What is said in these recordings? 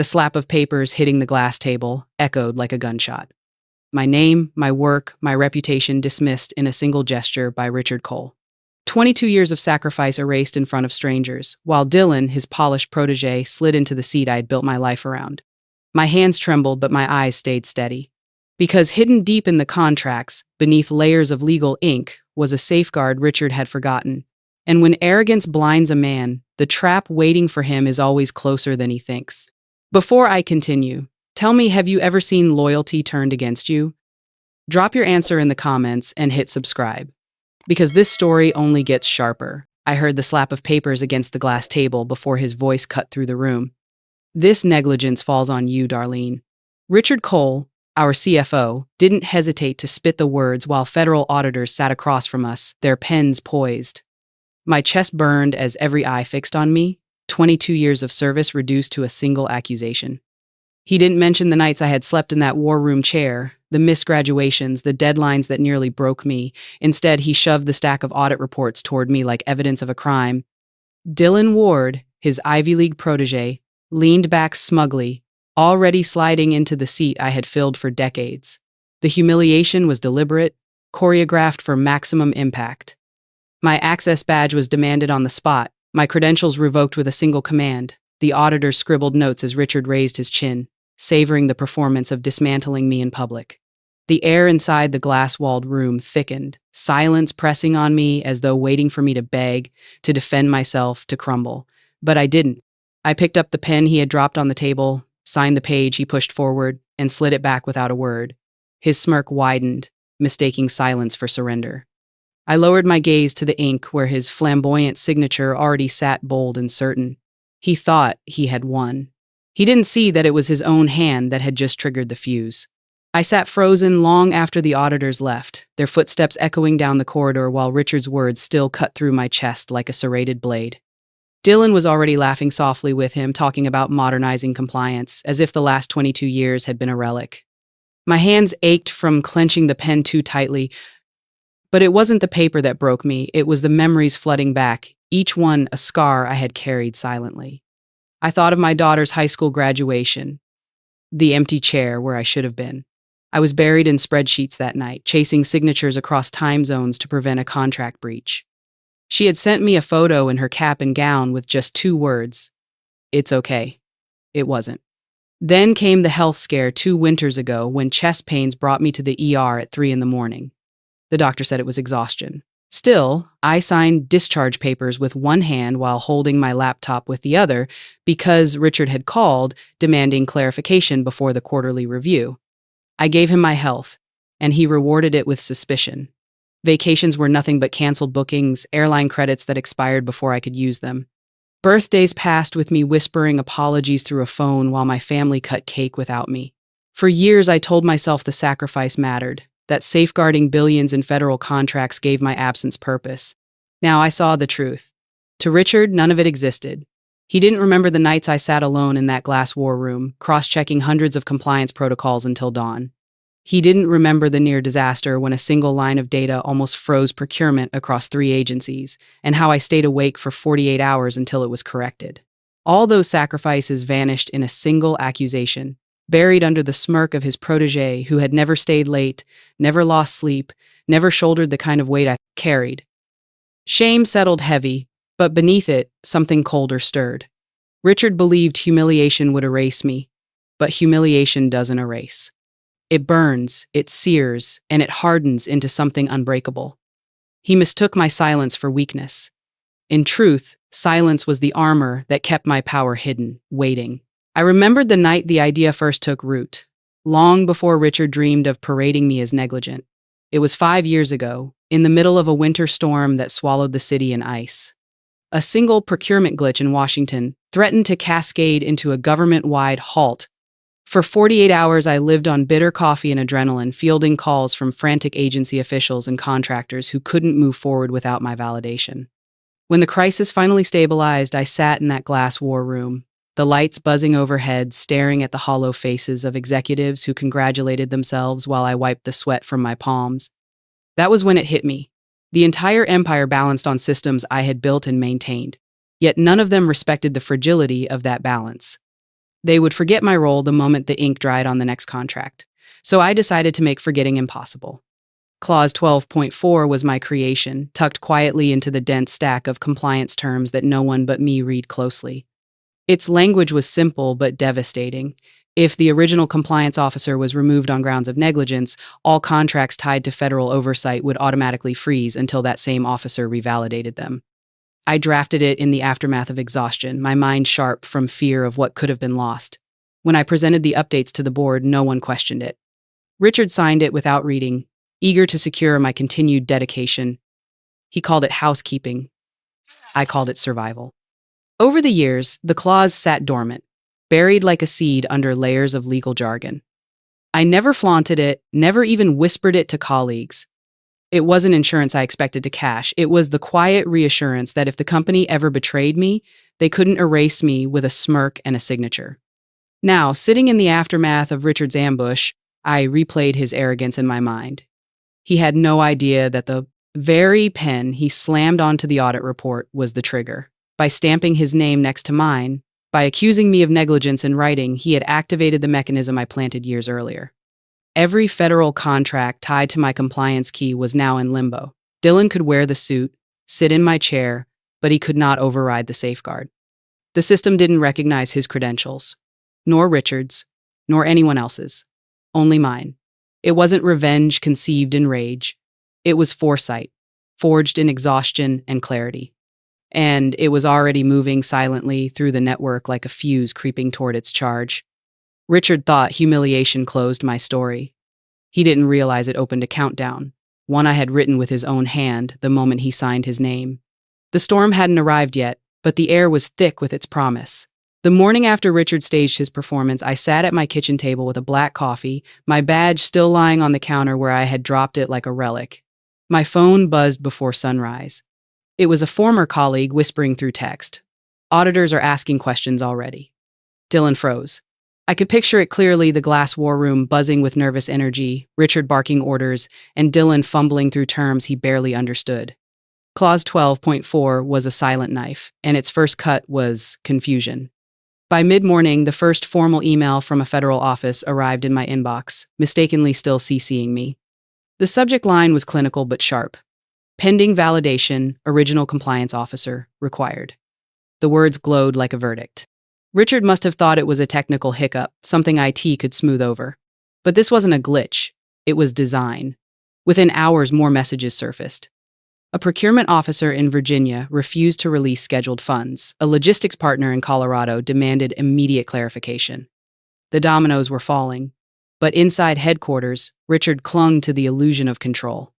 The slap of papers hitting the glass table echoed like a gunshot. My name, my work, my reputation dismissed in a single gesture by Richard Cole. 22 years of sacrifice erased in front of strangers, while Dylan, his polished protégé, slid into the seat I had built my life around. My hands trembled, but my eyes stayed steady. Because hidden deep in the contracts, beneath layers of legal ink, was a safeguard Richard had forgotten. And when arrogance blinds a man, the trap waiting for him is always closer than he thinks. Before I continue, tell me, have you ever seen loyalty turned against you? Drop your answer in the comments and hit subscribe. Because this story only gets sharper. I heard the slap of papers against the glass table before his voice cut through the room. This negligence falls on you, Darlene. Richard Cole, our CFO, didn't hesitate to spit the words while federal auditors sat across from us, their pens poised. My chest burned as every eye fixed on me, 22 years of service reduced to a single accusation. He didn't mention the nights I had slept in that war room chair, the missed graduations, the deadlines that nearly broke me. Instead, he shoved the stack of audit reports toward me like evidence of a crime. Dylan Ward, his Ivy League protégé, leaned back smugly, already sliding into the seat I had filled for decades. The humiliation was deliberate, choreographed for maximum impact. My access badge was demanded on the spot, my credentials revoked with a single command. The auditor scribbled notes as Richard raised his chin, savoring the performance of dismantling me in public. The air inside the glass-walled room thickened, silence pressing on me as though waiting for me to beg, to defend myself, to crumble. But I didn't. I picked up the pen he had dropped on the table, signed the page he pushed forward, and slid it back without a word. His smirk widened, mistaking silence for surrender. I lowered my gaze to the ink where his flamboyant signature already sat bold and certain. He thought he had won. He didn't see that it was his own hand that had just triggered the fuse. I sat frozen long after the auditors left, their footsteps echoing down the corridor while Richard's words still cut through my chest like a serrated blade. Dylan was already laughing softly with him, talking about modernizing compliance, as if the last 22 years had been a relic. My hands ached from clenching the pen too tightly, but it wasn't the paper that broke me, it was the memories flooding back, each one a scar I had carried silently. I thought of my daughter's high school graduation, the empty chair where I should have been. I was buried in spreadsheets that night, chasing signatures across time zones to prevent a contract breach. She had sent me a photo in her cap and gown with just 2 words. It's okay. It wasn't. Then came the health scare 2 winters ago when chest pains brought me to the ER at 3 a.m. The doctor said it was exhaustion. Still, I signed discharge papers with one hand while holding my laptop with the other because Richard had called, demanding clarification before the quarterly review. I gave him my health, and he rewarded it with suspicion. Vacations were nothing but canceled bookings, airline credits that expired before I could use them. Birthdays passed with me whispering apologies through a phone while my family cut cake without me. For years, I told myself the sacrifice mattered, that safeguarding billions in federal contracts gave my absence purpose. Now I saw the truth. To Richard, none of it existed. He didn't remember the nights I sat alone in that glass war room, cross-checking hundreds of compliance protocols until dawn. He didn't remember the near disaster when a single line of data almost froze procurement across 3 agencies, and how I stayed awake for 48 hours until it was corrected. All those sacrifices vanished in a single accusation, buried under the smirk of his protégé who had never stayed late, never lost sleep, never shouldered the kind of weight I carried. Shame settled heavy, but beneath it, something colder stirred. Richard believed humiliation would erase me, but humiliation doesn't erase. It burns, it sears, and it hardens into something unbreakable. He mistook my silence for weakness. In truth, silence was the armor that kept my power hidden, waiting. I remembered the night the idea first took root, long before Richard dreamed of parading me as negligent. It was 5 years ago, in the middle of a winter storm that swallowed the city in ice. A single procurement glitch in Washington threatened to cascade into a government-wide halt. For 48 hours, I lived on bitter coffee and adrenaline, fielding calls from frantic agency officials and contractors who couldn't move forward without my validation. When the crisis finally stabilized, I sat in that glass war room, the lights buzzing overhead, staring at the hollow faces of executives who congratulated themselves while I wiped the sweat from my palms. That was when it hit me. The entire empire balanced on systems I had built and maintained, yet none of them respected the fragility of that balance. They would forget my role the moment the ink dried on the next contract. So I decided to make forgetting impossible. Clause 12.4 was my creation, tucked quietly into the dense stack of compliance terms that no one but me read closely. Its language was simple but devastating. If the original compliance officer was removed on grounds of negligence, all contracts tied to federal oversight would automatically freeze until that same officer revalidated them. I drafted it in the aftermath of exhaustion, my mind sharp from fear of what could have been lost. When I presented the updates to the board, no one questioned it. Richard signed it without reading, eager to secure my continued dedication. He called it housekeeping. I called it survival. Over the years, the clause sat dormant, buried like a seed under layers of legal jargon. I never flaunted it, never even whispered it to colleagues. It wasn't insurance I expected to cash. It was the quiet reassurance that if the company ever betrayed me, they couldn't erase me with a smirk and a signature. Now, sitting in the aftermath of Richard's ambush, I replayed his arrogance in my mind. He had no idea that the very pen he slammed onto the audit report was the trigger. By stamping his name next to mine, by accusing me of negligence in writing, he had activated the mechanism I planted years earlier. Every federal contract tied to my compliance key was now in limbo. Dylan could wear the suit, sit in my chair, but he could not override the safeguard. The system didn't recognize his credentials, nor Richard's, nor anyone else's, only mine. It wasn't revenge conceived in rage. It was foresight, forged in exhaustion and clarity. And it was already moving silently through the network like a fuse creeping toward its charge. Richard thought humiliation closed my story. He didn't realize it opened a countdown, one I had written with his own hand the moment he signed his name. The storm hadn't arrived yet, but the air was thick with its promise. The morning after Richard staged his performance, I sat at my kitchen table with a black coffee, my badge still lying on the counter where I had dropped it like a relic. My phone buzzed before sunrise. It was a former colleague whispering through text. Auditors are asking questions already. Dylan froze. I could picture it clearly, the glass war room buzzing with nervous energy, Richard barking orders, and Dylan fumbling through terms he barely understood. Clause 12.4 was a silent knife, and its first cut was confusion. By mid-morning, the first formal email from a federal office arrived in my inbox, mistakenly still CCing me. The subject line was clinical but sharp. Pending validation, original compliance officer, required. The words glowed like a verdict. Richard must have thought it was a technical hiccup, something IT could smooth over. But this wasn't a glitch. It was design. Within hours, more messages surfaced. A procurement officer in Virginia refused to release scheduled funds. A logistics partner in Colorado demanded immediate clarification. The dominoes were falling. But inside headquarters, Richard clung to the illusion of control.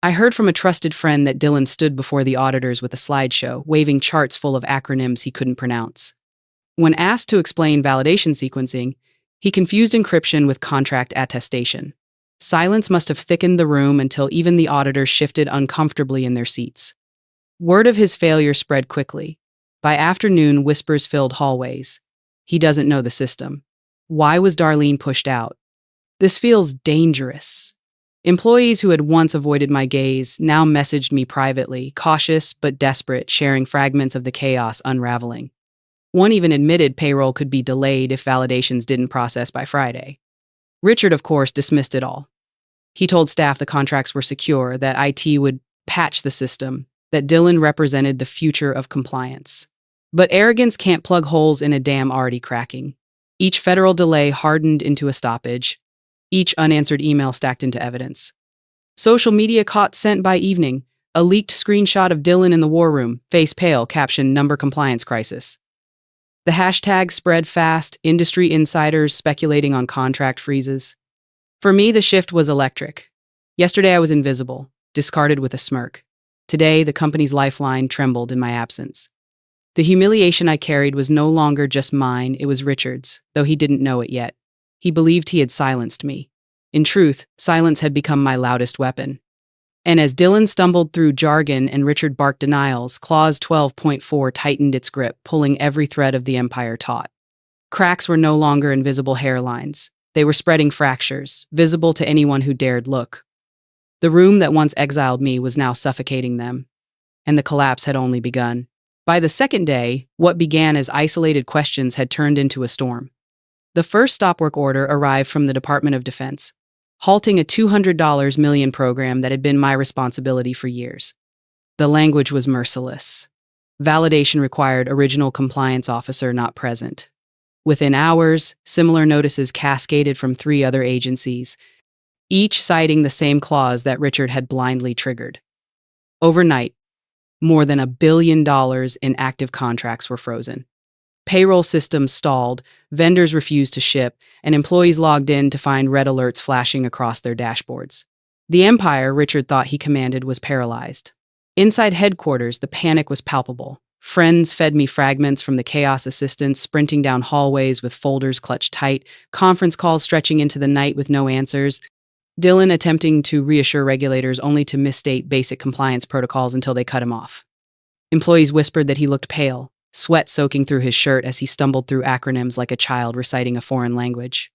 I heard from a trusted friend that Dylan stood before the auditors with a slideshow, waving charts full of acronyms he couldn't pronounce. When asked to explain validation sequencing, he confused encryption with contract attestation. Silence must have thickened the room until even the auditors shifted uncomfortably in their seats. Word of his failure spread quickly. By afternoon, whispers filled hallways. He doesn't know the system. Why was Darlene pushed out? This feels dangerous. Employees who had once avoided my gaze now messaged me privately, cautious but desperate, sharing fragments of the chaos unraveling. One even admitted payroll could be delayed if validations didn't process by Friday. Richard, of course, dismissed it all. He told staff the contracts were secure, that IT would patch the system, that Dylan represented the future of compliance. But arrogance can't plug holes in a dam already cracking. Each federal delay hardened into a stoppage. Each unanswered email stacked into evidence. Social media caught scent by evening. A leaked screenshot of Dylan in the war room, face pale, caption number compliance crisis. The hashtag spread fast, industry insiders speculating on contract freezes. For me, the shift was electric. Yesterday I was invisible, discarded with a smirk. Today, the company's lifeline trembled in my absence. The humiliation I carried was no longer just mine, it was Richard's, though he didn't know it yet. He believed he had silenced me. In truth, silence had become my loudest weapon. And as Dylan stumbled through jargon and Richard barked denials, Clause 12.4 tightened its grip, pulling every thread of the empire taut. Cracks were no longer invisible hairlines. They were spreading fractures, visible to anyone who dared look. The room that once exiled me was now suffocating them. And the collapse had only begun. By the second day, what began as isolated questions had turned into a storm. The first stop work order arrived from the Department of Defense, halting a $200 million program that had been my responsibility for years. The language was merciless. Validation required original compliance officer not present. Within hours, similar notices cascaded from 3 other agencies, each citing the same clause that Richard had blindly triggered. Overnight, more than $1 billion in active contracts were frozen. Payroll systems stalled, vendors refused to ship, and employees logged in to find red alerts flashing across their dashboards. The empire Richard thought he commanded was paralyzed. Inside headquarters, the panic was palpable. Friends fed me fragments from the chaos assistants sprinting down hallways with folders clutched tight, conference calls stretching into the night with no answers, Dylan attempting to reassure regulators only to misstate basic compliance protocols until they cut him off. Employees whispered that he looked pale, sweat soaking through his shirt as he stumbled through acronyms like a child reciting a foreign language.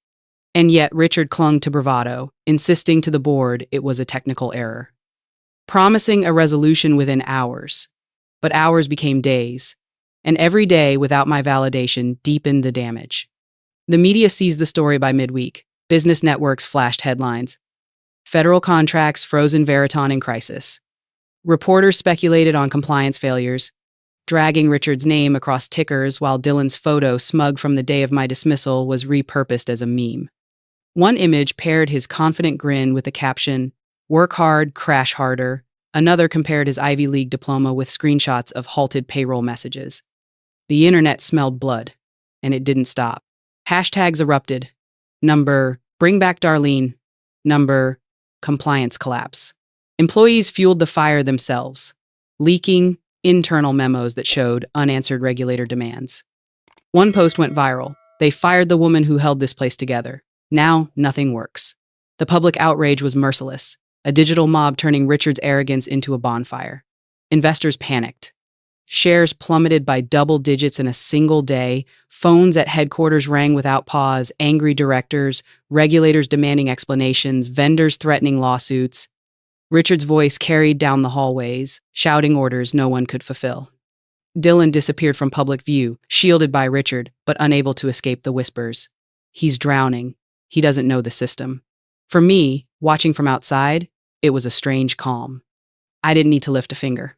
And yet Richard clung to bravado, insisting to the board it was a technical error. Promising a resolution within hours. But hours became days, and every day without my validation deepened the damage. The media seized the story by midweek. Business networks flashed headlines. Federal contracts frozen, Veriton in crisis. Reporters speculated on compliance failures, dragging Richard's name across tickers while Dylan's photo, smug from the day of my dismissal, was repurposed as a meme. One image paired his confident grin with the caption, "Work hard, crash harder." Another compared his Ivy League diploma with screenshots of halted payroll messages. The internet smelled blood, and it didn't stop. Hashtags erupted. Number, bring back Darlene. Number, compliance collapse. Employees fueled the fire themselves, leaking internal memos that showed unanswered regulator demands. One post went viral. They fired the woman who held this place together. Now, nothing works. The public outrage was merciless, a digital mob turning Richard's arrogance into a bonfire. Investors panicked. Shares plummeted by double digits in a single day. Phones at headquarters rang without pause. Angry directors, regulators demanding explanations, vendors threatening lawsuits. Richard's voice carried down the hallways, shouting orders no one could fulfill. Dylan disappeared from public view, shielded by Richard, but unable to escape the whispers. He's drowning. He doesn't know the system. For me, watching from outside, it was a strange calm. I didn't need to lift a finger.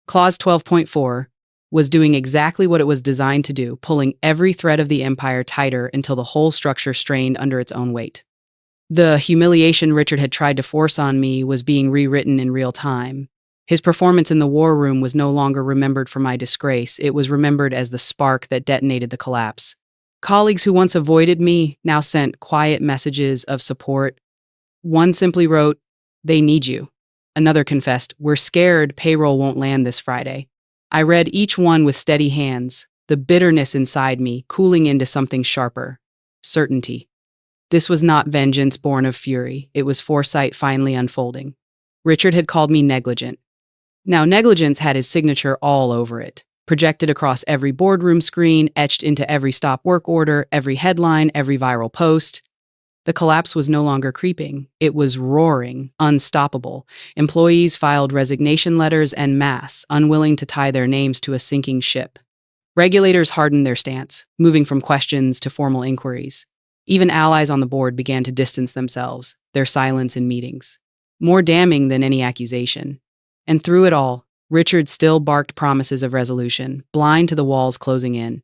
Clause 12.4 was doing exactly what it was designed to do, pulling every thread of the empire tighter until the whole structure strained under its own weight. The humiliation Richard had tried to force on me was being rewritten in real time. His performance in the war room was no longer remembered for my disgrace. It was remembered as the spark that detonated the collapse. Colleagues who once avoided me now sent quiet messages of support. One simply wrote, "They need you." Another confessed, "We're scared payroll won't land this Friday." I read each one with steady hands, the bitterness inside me cooling into something sharper. Certainty. This was not vengeance born of fury. It was foresight finally unfolding. Richard had called me negligent. Now, negligence had his signature all over it, projected across every boardroom screen, etched into every stop work order, every headline, every viral post. The collapse was no longer creeping. It was roaring, unstoppable. Employees filed resignation letters en masse, unwilling to tie their names to a sinking ship. Regulators hardened their stance, moving from questions to formal inquiries. Even allies on the board began to distance themselves, their silence in meetings. More damning than any accusation. And through it all, Richard still barked promises of resolution, blind to the walls closing in.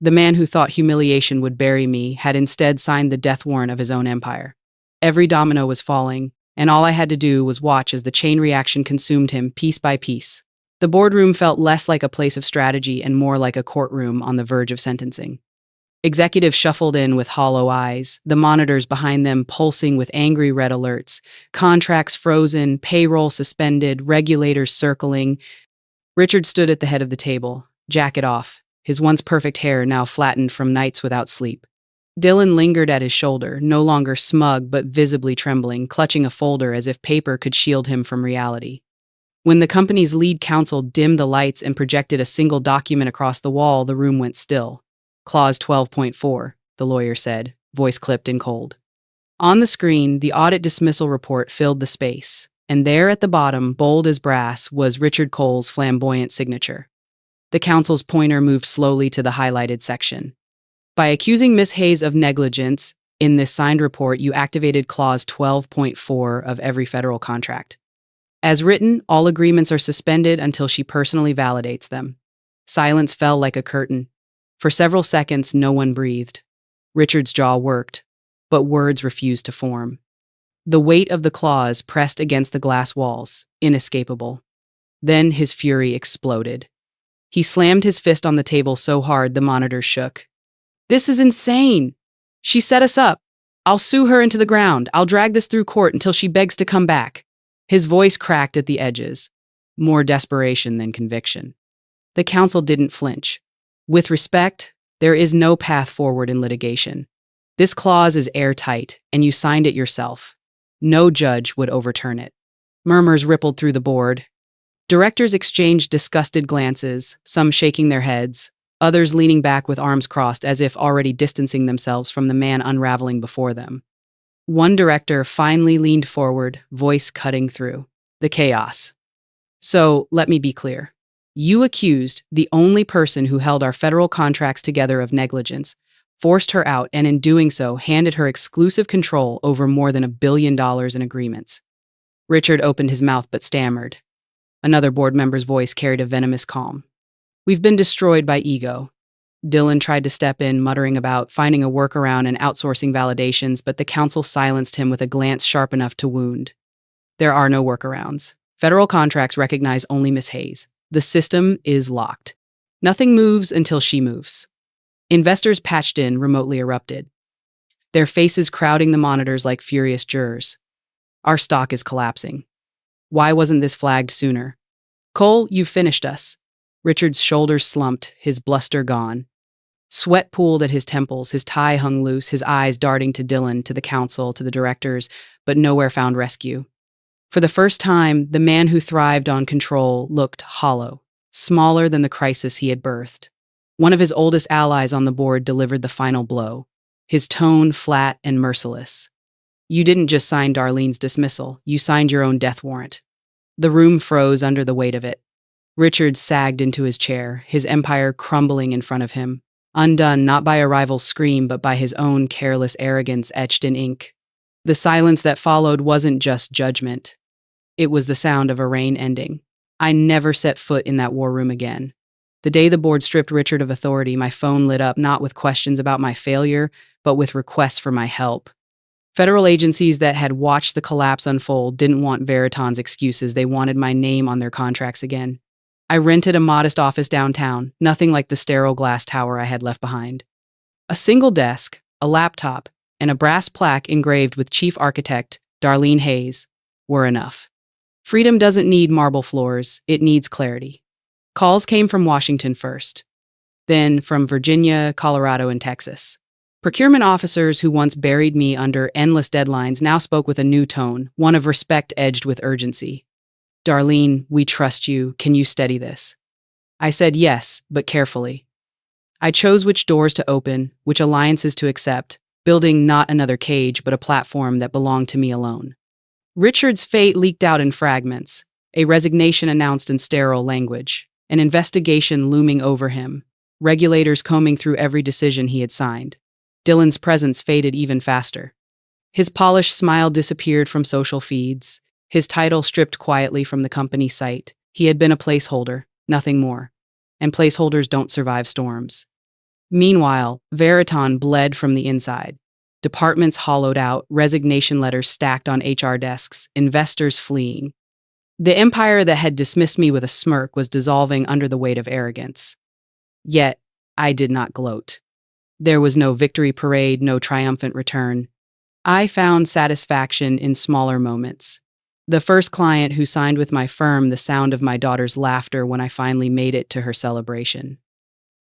The man who thought humiliation would bury me had instead signed the death warrant of his own empire. Every domino was falling, and all I had to do was watch as the chain reaction consumed him piece by piece. The boardroom felt less like a place of strategy and more like a courtroom on the verge of sentencing. Executives shuffled in with hollow eyes, the monitors behind them pulsing with angry red alerts, contracts frozen, payroll suspended, regulators circling. Richard stood at the head of the table, jacket off, his once perfect hair now flattened from nights without sleep. Dylan lingered at his shoulder, no longer smug but visibly trembling, clutching a folder as if paper could shield him from reality. When the company's lead counsel dimmed the lights and projected a single document across the wall, the room went still. Clause 12.4, the lawyer said, voice clipped and cold. On the screen, the audit dismissal report filled the space, and there at the bottom, bold as brass, was Richard Cole's flamboyant signature. The counsel's pointer moved slowly to the highlighted section. By accusing Miss Hayes of negligence in this signed report, you activated Clause 12.4 of every federal contract. As written, all agreements are suspended until she personally validates them. Silence fell like a curtain. For several seconds, no one breathed. Richard's jaw worked, but words refused to form. The weight of the clause pressed against the glass walls, inescapable. Then his fury exploded. He slammed his fist on the table so hard the monitors shook. "This is insane! She set us up. I'll sue her into the ground. I'll drag this through court until she begs to come back." His voice cracked at the edges, more desperation than conviction. The counsel didn't flinch. "With respect, there is no path forward in litigation. This clause is airtight, and you signed it yourself. No judge would overturn it." Murmurs rippled through the board. Directors exchanged disgusted glances, some shaking their heads, others leaning back with arms crossed as if already distancing themselves from the man unraveling before them. One director finally leaned forward, voice cutting through the chaos. "So, let me be clear. You accused the only person who held our federal contracts together of negligence, forced her out, and in doing so, handed her exclusive control over more than $1 billion in agreements." Richard opened his mouth but stammered. Another board member's voice carried a venomous calm. "We've been destroyed by ego." Dylan tried to step in, muttering about finding a workaround and outsourcing validations, but the counsel silenced him with a glance sharp enough to wound. "There are no workarounds. Federal contracts recognize only Miss Hayes. The system is locked. Nothing moves until she moves." Investors patched in, remotely erupted, their faces crowding the monitors like furious jurors. "Our stock is collapsing. Why wasn't this flagged sooner? Cole, you've finished us." Richard's shoulders slumped, his bluster gone. Sweat pooled at his temples, his tie hung loose, his eyes darting to Dylan, to the counsel, to the directors, but nowhere found rescue. For the first time, the man who thrived on control looked hollow, smaller than the crisis he had birthed. One of his oldest allies on the board delivered the final blow, his tone flat and merciless. "You didn't just sign Darlene's dismissal, you signed your own death warrant." The room froze under the weight of it. Richard sagged into his chair, his empire crumbling in front of him, undone not by a rival's scream but by his own careless arrogance etched in ink. The silence that followed wasn't just judgment. It was the sound of a reign ending. I never set foot in that war room again. The day the board stripped Richard of authority, my phone lit up not with questions about my failure, but with requests for my help. Federal agencies that had watched the collapse unfold didn't want Veriton's excuses. They wanted my name on their contracts again. I rented a modest office downtown, nothing like the sterile glass tower I had left behind. A single desk, a laptop, and a brass plaque engraved with Chief Architect Darlene Hayes were enough. Freedom doesn't need marble floors, it needs clarity. Calls came from Washington first, then from Virginia, Colorado, and Texas. Procurement officers who once buried me under endless deadlines now spoke with a new tone, one of respect edged with urgency. "Darlene, we trust you. Can you steady this?" I said yes, but carefully. I chose which doors to open, which alliances to accept, building not another cage, but a platform that belonged to me alone. Richard's fate leaked out in fragments, a resignation announced in sterile language, an investigation looming over him, regulators combing through every decision he had signed. Dylan's presence faded even faster. His polished smile disappeared from social feeds, his title stripped quietly from the company site. He had been a placeholder, nothing more. And placeholders don't survive storms. Meanwhile, Veriton bled from the inside. Departments hollowed out, resignation letters stacked on HR desks, investors fleeing. The empire that had dismissed me with a smirk was dissolving under the weight of arrogance. Yet, I did not gloat. There was no victory parade, no triumphant return. I found satisfaction in smaller moments. The first client who signed with my firm, the sound of my daughter's laughter when I finally made it to her celebration.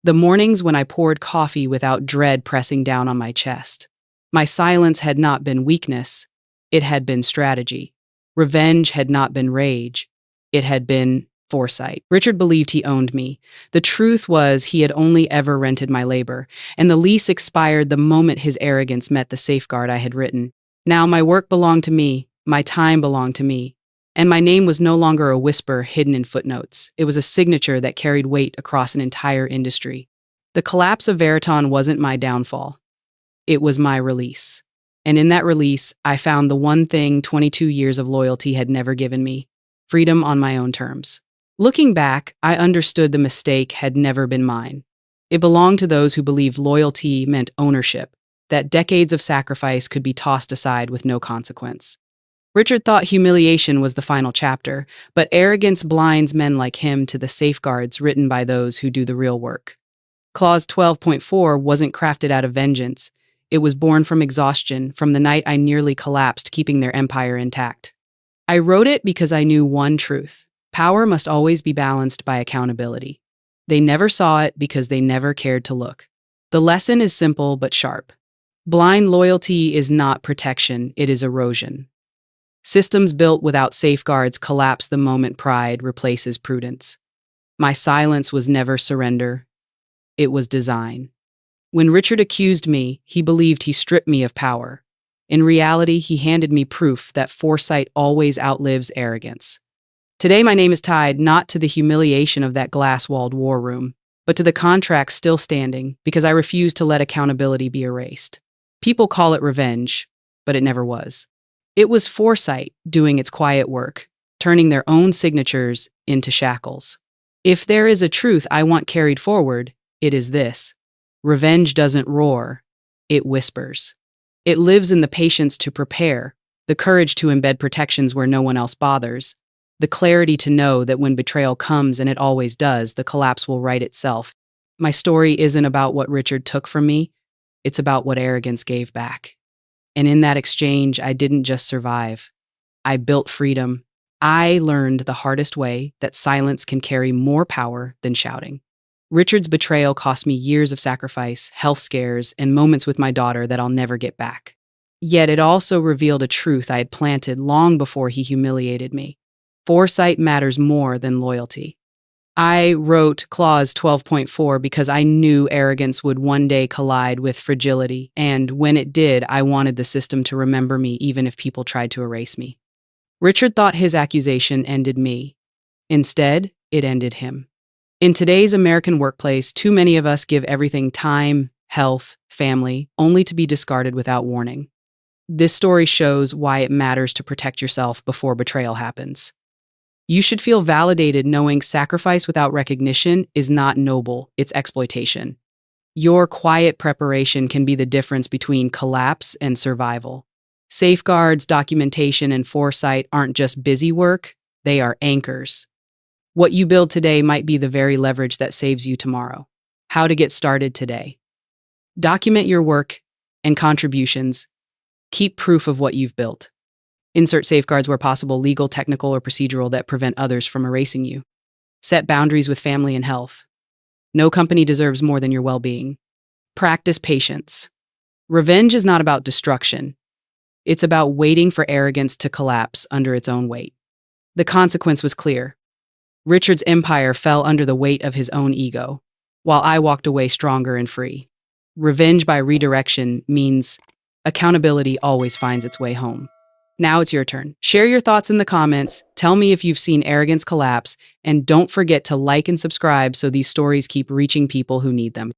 The mornings when I poured coffee without dread pressing down on my chest. My silence had not been weakness, it had been strategy. Revenge had not been rage, it had been foresight. Richard believed he owned me. The truth was he had only ever rented my labor, and the lease expired the moment his arrogance met the safeguard I had written. Now my work belonged to me, my time belonged to me, and my name was no longer a whisper hidden in footnotes. It was a signature that carried weight across an entire industry. The collapse of Veriton wasn't my downfall. It was my release. And in that release, I found the one thing 22 years of loyalty had never given me: freedom on my own terms. Looking back, I understood the mistake had never been mine. It belonged to those who believed loyalty meant ownership, that decades of sacrifice could be tossed aside with no consequence. Richard thought humiliation was the final chapter, but arrogance blinds men like him to the safeguards written by those who do the real work. Clause 12.4 wasn't crafted out of vengeance. It was born from exhaustion, from the night I nearly collapsed keeping their empire intact. I wrote it because I knew one truth: power must always be balanced by accountability. They never saw it because they never cared to look. The lesson is simple but sharp. Blind loyalty is not protection, it is erosion. Systems built without safeguards collapse the moment pride replaces prudence. My silence was never surrender, it was design. When Richard accused me, he believed he stripped me of power. In reality, he handed me proof that foresight always outlives arrogance. Today, my name is tied not to the humiliation of that glass-walled war room, but to the contract still standing because I refused to let accountability be erased. People call it revenge, but it never was. It was foresight doing its quiet work, turning their own signatures into shackles. If there is a truth I want carried forward, it is this: revenge doesn't roar, it whispers. It lives in the patience to prepare, the courage to embed protections where no one else bothers, the clarity to know that when betrayal comes, and it always does, the collapse will right itself. My story isn't about what Richard took from me, it's about what arrogance gave back. And in that exchange, I didn't just survive. I built freedom. I learned the hardest way that silence can carry more power than shouting. Richard's betrayal cost me years of sacrifice, health scares, and moments with my daughter that I'll never get back. Yet it also revealed a truth I had planted long before he humiliated me. Foresight matters more than loyalty. I wrote Clause 12.4 because I knew arrogance would one day collide with fragility, and when it did, I wanted the system to remember me even if people tried to erase me. Richard thought his accusation ended me. Instead, it ended him. In today's American workplace, too many of us give everything: time, health, family, only to be discarded without warning. This story shows why it matters to protect yourself before betrayal happens. You should feel validated knowing sacrifice without recognition is not noble, it's exploitation. Your quiet preparation can be the difference between collapse and survival. Safeguards, documentation, and foresight aren't just busy work, they are anchors. What you build today might be the very leverage that saves you tomorrow. How to get started today. Document your work and contributions. Keep proof of what you've built. Insert safeguards where possible, legal, technical, or procedural, that prevent others from erasing you. Set boundaries with family and health. No company deserves more than your well-being. Practice patience. Revenge is not about destruction. It's about waiting for arrogance to collapse under its own weight. The consequence was clear. Richard's empire fell under the weight of his own ego, while I walked away stronger and free. Revenge by redirection means accountability always finds its way home. Now it's your turn. Share your thoughts in the comments, tell me if you've seen arrogance collapse, and don't forget to like and subscribe so these stories keep reaching people who need them.